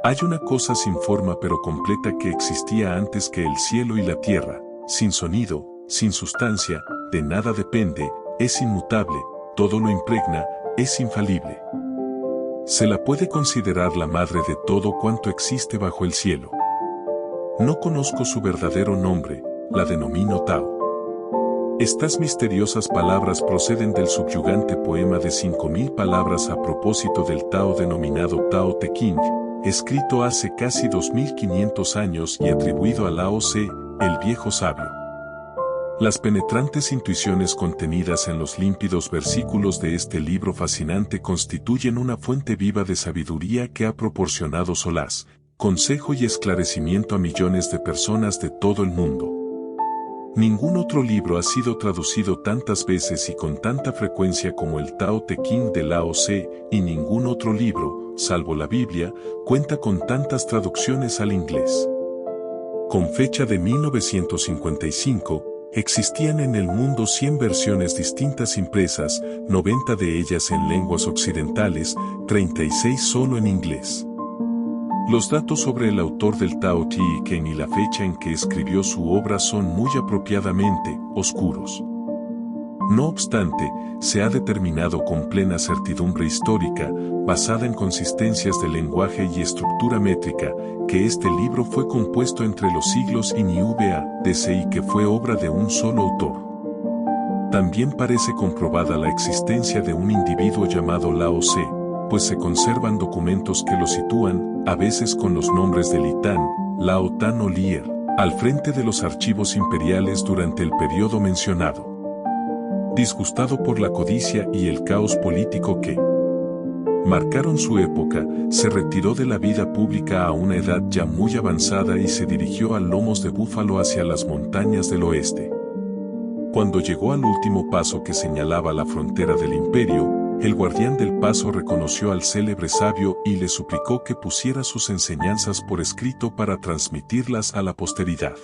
Hay una cosa sin forma pero completa que existía antes que el cielo y la tierra, sin sonido, sin sustancia, de nada depende, es inmutable, todo lo impregna, es infalible. Se la puede considerar la madre de todo cuanto existe bajo el cielo. No conozco su verdadero nombre, la denomino Tao. Estas misteriosas palabras proceden del subyugante poema de 5000 palabras a propósito del Tao denominado Tao Te Ching, escrito hace casi 2500 años y atribuido a Lao Tse, el viejo sabio. Las penetrantes intuiciones contenidas en los límpidos versículos de este libro fascinante constituyen una fuente viva de sabiduría que ha proporcionado solaz, consejo y esclarecimiento a millones de personas de todo el mundo. Ningún otro libro ha sido traducido tantas veces y con tanta frecuencia como el Tao Te Ching de Lao Tse, y ningún otro libro, salvo la Biblia, cuenta con tantas traducciones al inglés. Con fecha de 1955, existían en el mundo 100 versiones distintas impresas, 90 de ellas en lenguas occidentales, 36 solo en inglés. Los datos sobre el autor del Tao Te Ching y la fecha en que escribió su obra son muy apropiadamente oscuros. No obstante, se ha determinado con plena certidumbre histórica, basada en consistencias de lenguaje y estructura métrica, que este libro fue compuesto entre los siglos INIVA-DC y que fue obra de un solo autor. También parece comprobada la existencia de un individuo llamado Lao Tse, pues se conservan documentos que lo sitúan, a veces con los nombres de Li Tan, Lao Tan o Lier, al frente de los archivos imperiales durante el periodo mencionado. Disgustado por la codicia y el caos político que marcaron su época, se retiró de la vida pública a una edad ya muy avanzada y se dirigió a lomos de búfalo hacia las montañas del oeste. Cuando llegó al último paso que señalaba la frontera del imperio, el guardián del paso reconoció al célebre sabio y le suplicó que pusiera sus enseñanzas por escrito para transmitirlas a la posteridad.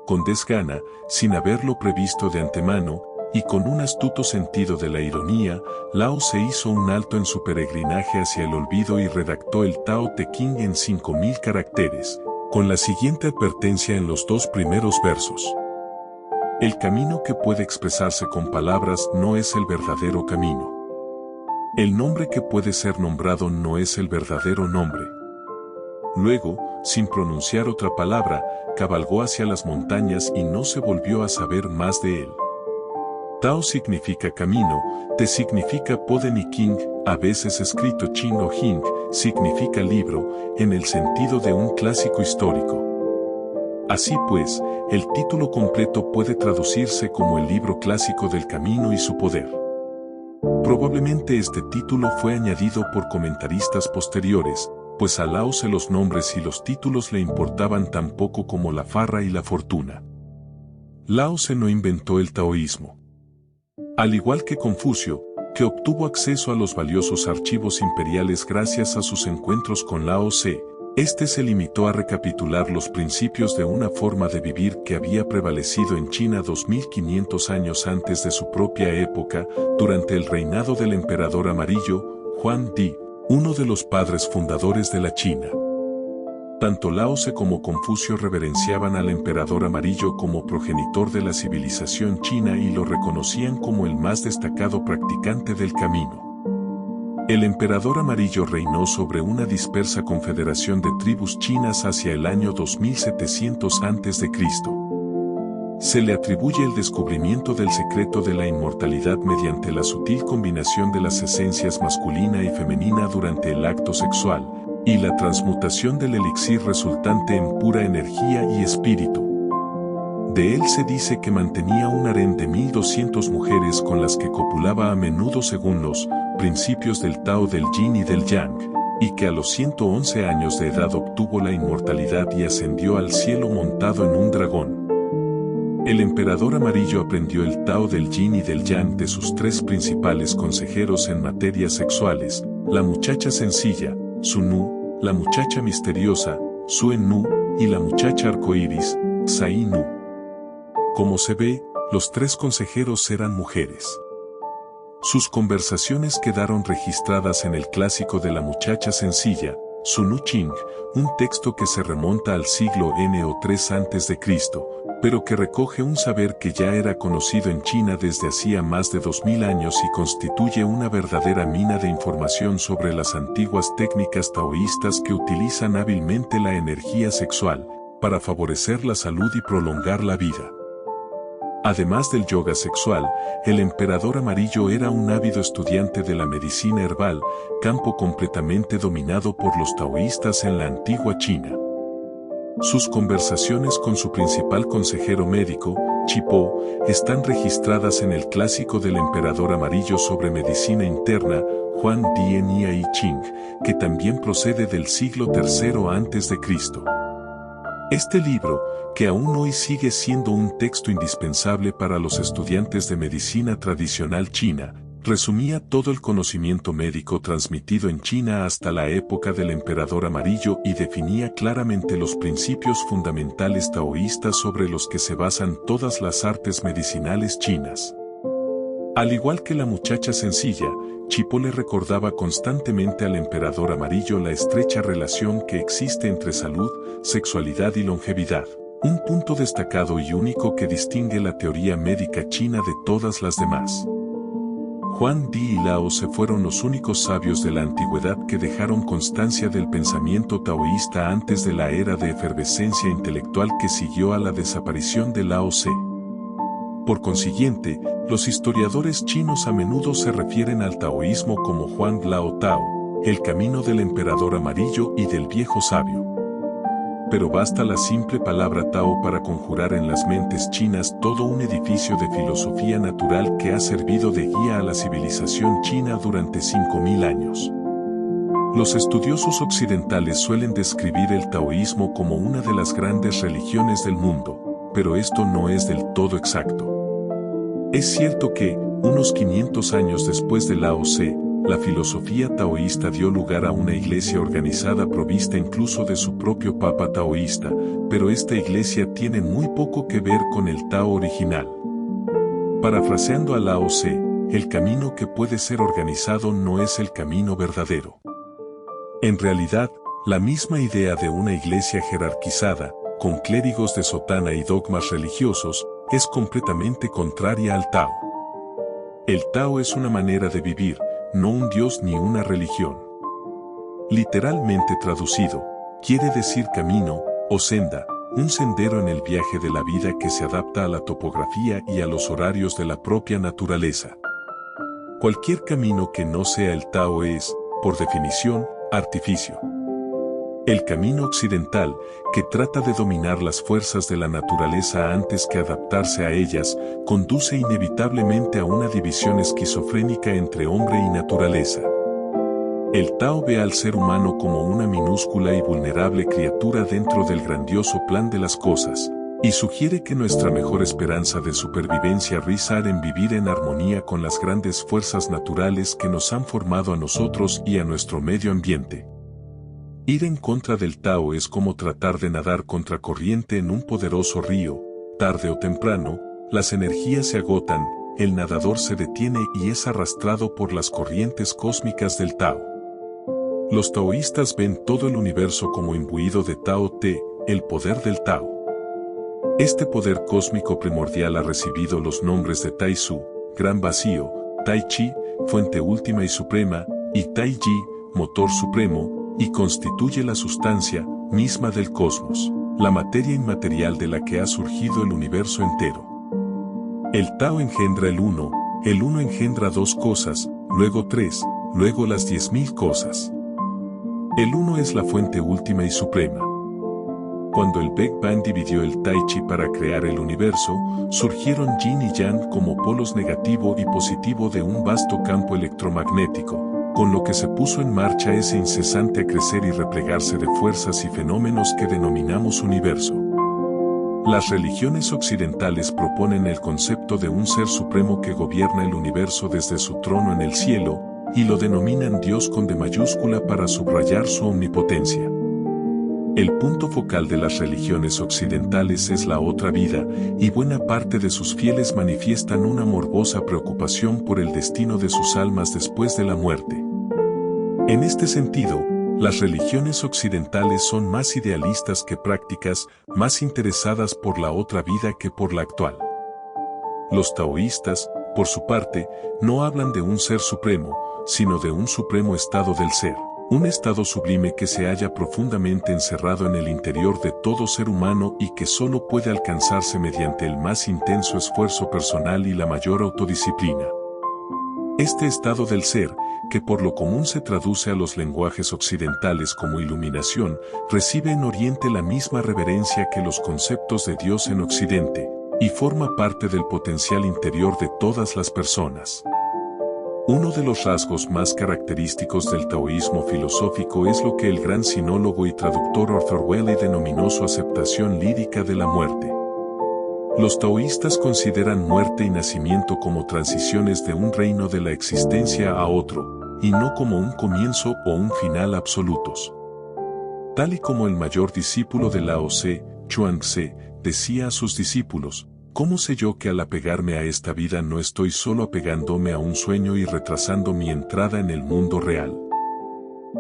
Con desgana, sin haberlo previsto de antemano, y con un astuto sentido de la ironía, Lao Tse hizo un alto en su peregrinaje hacia el olvido y redactó el Tao Te Ching en 5000 caracteres, con la siguiente advertencia en los 2 primeros versos. El camino que puede expresarse con palabras no es el verdadero camino. El nombre que puede ser nombrado no es el verdadero nombre. Luego, sin pronunciar otra palabra, cabalgó hacia las montañas y no se volvió a saber más de él. Tao significa camino, Te significa Poden y King, a veces escrito Chin o Hing, significa libro, en el sentido de un clásico histórico. Así pues, el título completo puede traducirse como el libro clásico del camino y su poder. Probablemente este título fue añadido por comentaristas posteriores, pues a Lao Tse los nombres y los títulos le importaban tan poco como la farra y la fortuna. Lao Tse no inventó el taoísmo. Al igual que Confucio, que obtuvo acceso a los valiosos archivos imperiales gracias a sus encuentros con Lao Tse, este se limitó a recapitular los principios de una forma de vivir que había prevalecido en China 2500 años antes de su propia época, durante el reinado del emperador amarillo, Huang Di, uno de los padres fundadores de la China. Tanto Lao Tse como Confucio reverenciaban al emperador amarillo como progenitor de la civilización china y lo reconocían como el más destacado practicante del camino. El emperador amarillo reinó sobre una dispersa confederación de tribus chinas hacia el año 2700 a.C. Se le atribuye el descubrimiento del secreto de la inmortalidad mediante la sutil combinación de las esencias masculina y femenina durante el acto sexual, y la transmutación del elixir resultante en pura energía y espíritu. De él se dice que mantenía un harén de 1200 mujeres con las que copulaba a menudo según los principios del Tao del Yin y del Yang, y que a los 111 años de edad obtuvo la inmortalidad y ascendió al cielo montado en un dragón. El emperador amarillo aprendió el Tao del Yin y del Yang de sus 3 principales consejeros en materias sexuales, la muchacha sencilla, Su Nu, la muchacha misteriosa, Suen Nu, y la muchacha arcoíris, Tsai Nu. Como se ve, los 3 consejeros eran mujeres. Sus conversaciones quedaron registradas en el clásico de la muchacha sencilla, Sunu Ching, un texto que se remonta al siglo N o 3 a.C., pero que recoge un saber que ya era conocido en China desde hacía más de 2000 años y constituye una verdadera mina de información sobre las antiguas técnicas taoístas que utilizan hábilmente la energía sexual para favorecer la salud y prolongar la vida. Además del yoga sexual, el emperador amarillo era un ávido estudiante de la medicina herbal, campo completamente dominado por los taoístas en la antigua China. Sus conversaciones con su principal consejero médico, Chi Po, están registradas en el clásico del emperador amarillo sobre medicina interna, Huang Dian I Ching, que también procede del siglo III a.C. Este libro, que aún hoy sigue siendo un texto indispensable para los estudiantes de medicina tradicional china, resumía todo el conocimiento médico transmitido en China hasta la época del emperador amarillo y definía claramente los principios fundamentales taoístas sobre los que se basan todas las artes medicinales chinas. Al igual que la muchacha sencilla, Chi Po le recordaba constantemente al emperador amarillo la estrecha relación que existe entre salud, sexualidad y longevidad, un punto destacado y único que distingue la teoría médica china de todas las demás. Huang Di y Lao Tse fueron los únicos sabios de la antigüedad que dejaron constancia del pensamiento taoísta antes de la era de efervescencia intelectual que siguió a la desaparición de Lao Tse. Por consiguiente, los historiadores chinos a menudo se refieren al taoísmo como Huang Lao Tao, el camino del emperador amarillo y del viejo sabio. Pero basta la simple palabra Tao para conjurar en las mentes chinas todo un edificio de filosofía natural que ha servido de guía a la civilización china durante 5000 años. Los estudiosos occidentales suelen describir el taoísmo como una de las grandes religiones del mundo, pero esto no es del todo exacto. Es cierto que, unos 500 años después de Lao Tse, la filosofía taoísta dio lugar a una iglesia organizada provista incluso de su propio papa taoísta, pero esta iglesia tiene muy poco que ver con el Tao original. Parafraseando a Lao Tse, el camino que puede ser organizado no es el camino verdadero. En realidad, la misma idea de una iglesia jerarquizada, con clérigos de sotana y dogmas religiosos, es completamente contraria al Tao. El Tao es una manera de vivir, no un dios ni una religión. Literalmente traducido, quiere decir camino, o senda, un sendero en el viaje de la vida que se adapta a la topografía y a los horarios de la propia naturaleza. Cualquier camino que no sea el Tao es, por definición, artificio. El camino occidental, que trata de dominar las fuerzas de la naturaleza antes que adaptarse a ellas, conduce inevitablemente a una división esquizofrénica entre hombre y naturaleza. El Tao ve al ser humano como una minúscula y vulnerable criatura dentro del grandioso plan de las cosas, y sugiere que nuestra mejor esperanza de supervivencia risa en vivir en armonía con las grandes fuerzas naturales que nos han formado a nosotros y a nuestro medio ambiente. Ir en contra del Tao es como tratar de nadar contracorriente en un poderoso río. Tarde o temprano, las energías se agotan, el nadador se detiene y es arrastrado por las corrientes cósmicas del Tao. Los taoístas ven todo el universo como imbuido de Tao Te, el poder del Tao. Este poder cósmico primordial ha recibido los nombres de Tai Su, gran vacío, Tai Chi, fuente última y suprema, y Tai Ji, motor supremo, y constituye la sustancia misma del cosmos, la materia inmaterial de la que ha surgido el universo entero. El Tao engendra el uno engendra dos cosas, luego tres, luego las 10.000 cosas. El uno es la fuente última y suprema. Cuando el Big Bang dividió el Tai Chi para crear el universo, surgieron Yin y Yang como polos negativo y positivo de un vasto campo electromagnético, con lo que se puso en marcha ese incesante crecer y replegarse de fuerzas y fenómenos que denominamos universo. Las religiones occidentales proponen el concepto de un ser supremo que gobierna el universo desde su trono en el cielo, y lo denominan Dios con D mayúscula para subrayar su omnipotencia. El punto focal de las religiones occidentales es la otra vida, y buena parte de sus fieles manifiestan una morbosa preocupación por el destino de sus almas después de la muerte. En este sentido, Las religiones occidentales son más idealistas que prácticas, más interesadas por la otra vida que por la actual. Los taoístas, por su parte, no hablan de un ser supremo, sino de un supremo estado del ser, un estado sublime que se halla profundamente encerrado en el interior de todo ser humano y que solo puede alcanzarse mediante el más intenso esfuerzo personal y la mayor autodisciplina. Este estado del ser, que por lo común se traduce a los lenguajes occidentales como iluminación, recibe en Oriente la misma reverencia que los conceptos de Dios en Occidente, y forma parte del potencial interior de todas las personas. Uno de los rasgos más característicos del taoísmo filosófico es lo que el gran sinólogo y traductor Arthur Waley denominó su aceptación lírica de la muerte. Los taoístas consideran muerte y nacimiento como transiciones de un reino de la existencia a otro, y no como un comienzo o un final absolutos. Tal y como el mayor discípulo de Lao Tse, Chuang Tse, decía a sus discípulos: ¿cómo sé yo que al apegarme a esta vida no estoy solo apegándome a un sueño y retrasando mi entrada en el mundo real?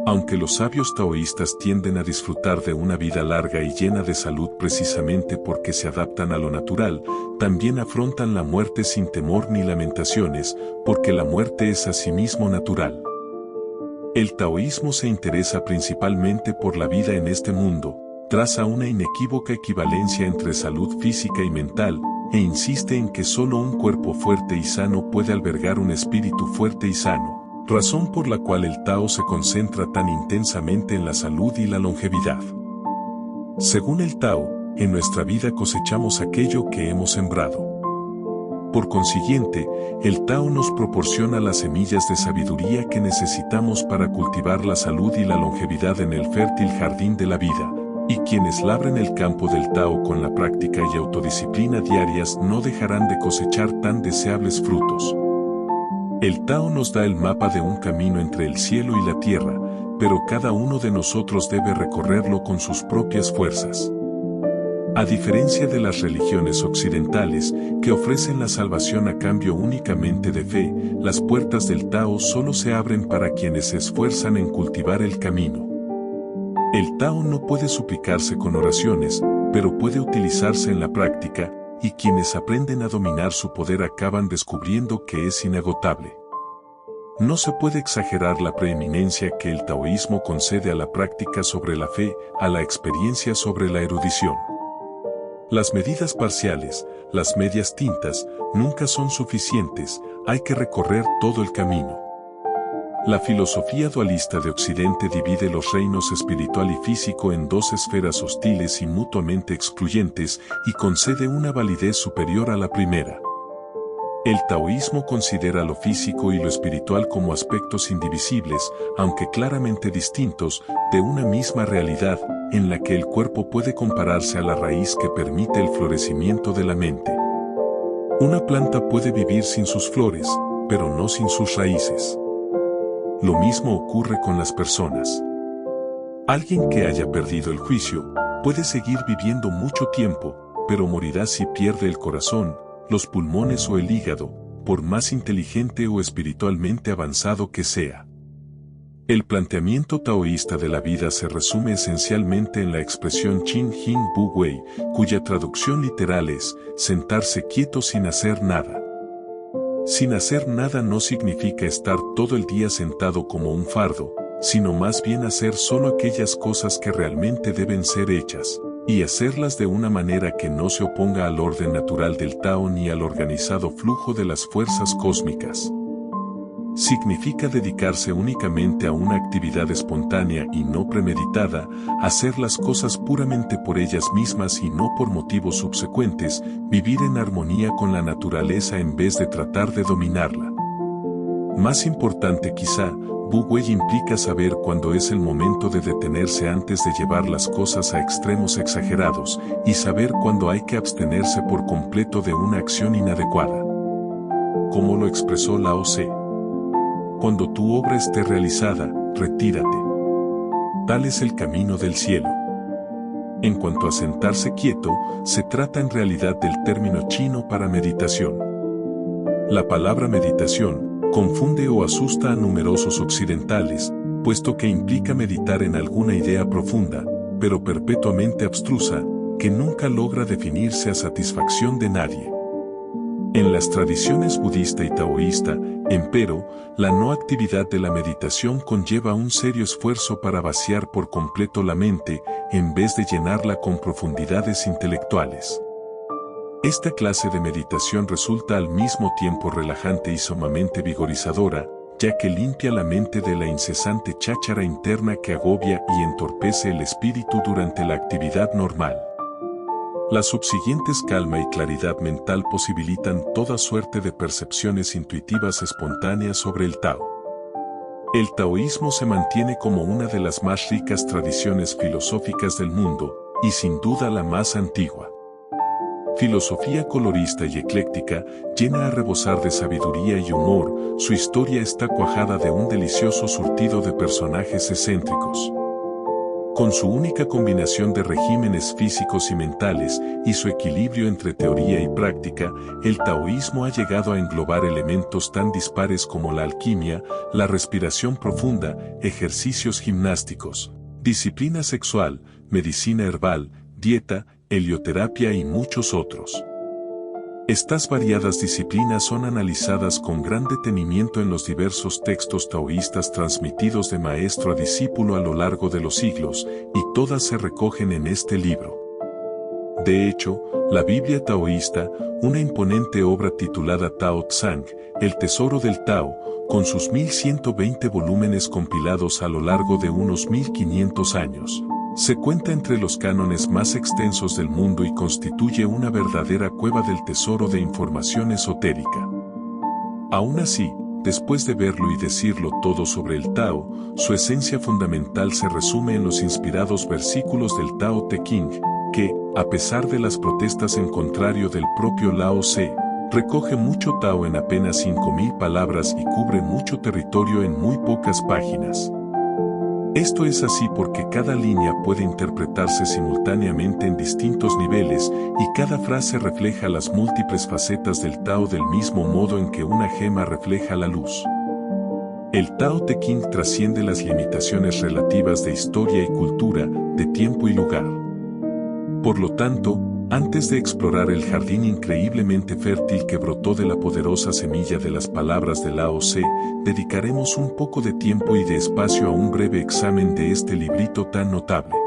Aunque los sabios taoístas tienden a disfrutar de una vida larga y llena de salud precisamente porque se adaptan a lo natural, también afrontan la muerte sin temor ni lamentaciones, porque la muerte es asimismo natural. El taoísmo se interesa principalmente por la vida en este mundo, traza una inequívoca equivalencia entre salud física y mental, e insiste en que solo un cuerpo fuerte y sano puede albergar un espíritu fuerte y sano, razón por la cual el Tao se concentra tan intensamente en la salud y la longevidad. Según el Tao, en nuestra vida cosechamos aquello que hemos sembrado. Por consiguiente, el Tao nos proporciona las semillas de sabiduría que necesitamos para cultivar la salud y la longevidad en el fértil jardín de la vida, y quienes labren el campo del Tao con la práctica y autodisciplina diarias no dejarán de cosechar tan deseables frutos. El Tao nos da el mapa de un camino entre el cielo y la tierra, pero cada uno de nosotros debe recorrerlo con sus propias fuerzas. A diferencia de las religiones occidentales, que ofrecen la salvación a cambio únicamente de fe, las puertas del Tao solo se abren para quienes se esfuerzan en cultivar el camino. El Tao no puede suplicarse con oraciones, pero puede utilizarse en la práctica, y quienes aprenden a dominar su poder acaban descubriendo que es inagotable. No se puede exagerar la preeminencia que el taoísmo concede a la práctica sobre la fe, a la experiencia sobre la erudición. Las medidas parciales, las medias tintas, nunca son suficientes, hay que recorrer todo el camino. La filosofía dualista de Occidente divide los reinos espiritual y físico en dos esferas hostiles y mutuamente excluyentes y concede una validez superior a la primera. El taoísmo considera lo físico y lo espiritual como aspectos indivisibles, aunque claramente distintos, de una misma realidad, en la que el cuerpo puede compararse a la raíz que permite el florecimiento de la mente. Una planta puede vivir sin sus flores, pero no sin sus raíces. Lo mismo ocurre con las personas. Alguien que haya perdido el juicio puede seguir viviendo mucho tiempo, pero morirá si pierde el corazón, los pulmones o el hígado, por más inteligente o espiritualmente avanzado que sea. El planteamiento taoísta de la vida se resume esencialmente en la expresión Qin Hin Bu Wei, cuya traducción literal es sentarse quieto sin hacer nada. Sin hacer nada no significa estar todo el día sentado como un fardo, sino más bien hacer solo aquellas cosas que realmente deben ser hechas, y hacerlas de una manera que no se oponga al orden natural del Tao ni al organizado flujo de las fuerzas cósmicas. Significa dedicarse únicamente a una actividad espontánea y no premeditada, hacer las cosas puramente por ellas mismas y no por motivos subsecuentes, vivir en armonía con la naturaleza en vez de tratar de dominarla. Más importante quizá, Bu Wei implica saber cuándo es el momento de detenerse antes de llevar las cosas a extremos exagerados, y saber cuándo hay que abstenerse por completo de una acción inadecuada. Como lo expresó Lao Tse: cuando tu obra esté realizada, retírate. Tal es el camino del cielo. En cuanto a sentarse quieto, se trata en realidad del término chino para meditación. La palabra meditación confunde o asusta a numerosos occidentales, puesto que implica meditar en alguna idea profunda, pero perpetuamente abstrusa, que nunca logra definirse a satisfacción de nadie. En las tradiciones budista y taoísta, empero, la no actividad de la meditación conlleva un serio esfuerzo para vaciar por completo la mente, en vez de llenarla con profundidades intelectuales. Esta clase de meditación resulta al mismo tiempo relajante y sumamente vigorizadora, ya que limpia la mente de la incesante cháchara interna que agobia y entorpece el espíritu durante la actividad normal. Las subsiguientes calma y claridad mental posibilitan toda suerte de percepciones intuitivas espontáneas sobre el Tao. El taoísmo se mantiene como una de las más ricas tradiciones filosóficas del mundo, y sin duda la más antigua. Filosofía colorista y ecléctica, llena a rebosar de sabiduría y humor, su historia está cuajada de un delicioso surtido de personajes excéntricos. Con su única combinación de regímenes físicos y mentales, y su equilibrio entre teoría y práctica, el taoísmo ha llegado a englobar elementos tan dispares como la alquimia, la respiración profunda, ejercicios gimnásticos, disciplina sexual, medicina herbal, dieta, helioterapia y muchos otros. Estas variadas disciplinas son analizadas con gran detenimiento en los diversos textos taoístas transmitidos de maestro a discípulo a lo largo de los siglos, y todas se recogen en este libro. De hecho, la Biblia taoísta, una imponente obra titulada Tao Tsang, el tesoro del Tao, con sus 1120 volúmenes compilados a lo largo de unos 1500 años, se cuenta entre los cánones más extensos del mundo y constituye una verdadera cueva del tesoro de información esotérica. Aún así, después de verlo y decirlo todo sobre el Tao, su esencia fundamental se resume en los inspirados versículos del Tao Te Ching, que, a pesar de las protestas en contrario del propio Lao Tse, recoge mucho Tao en apenas 5000 palabras y cubre mucho territorio en muy pocas páginas. Esto es así porque cada línea puede interpretarse simultáneamente en distintos niveles y cada frase refleja las múltiples facetas del Tao del mismo modo en que una gema refleja la luz. El Tao Te Ching trasciende las limitaciones relativas de historia y cultura, de tiempo y lugar. Por lo tanto, antes de explorar el jardín increíblemente fértil que brotó de la poderosa semilla de las palabras de Lao Tse, dedicaremos un poco de tiempo y de espacio a un breve examen de este librito tan notable.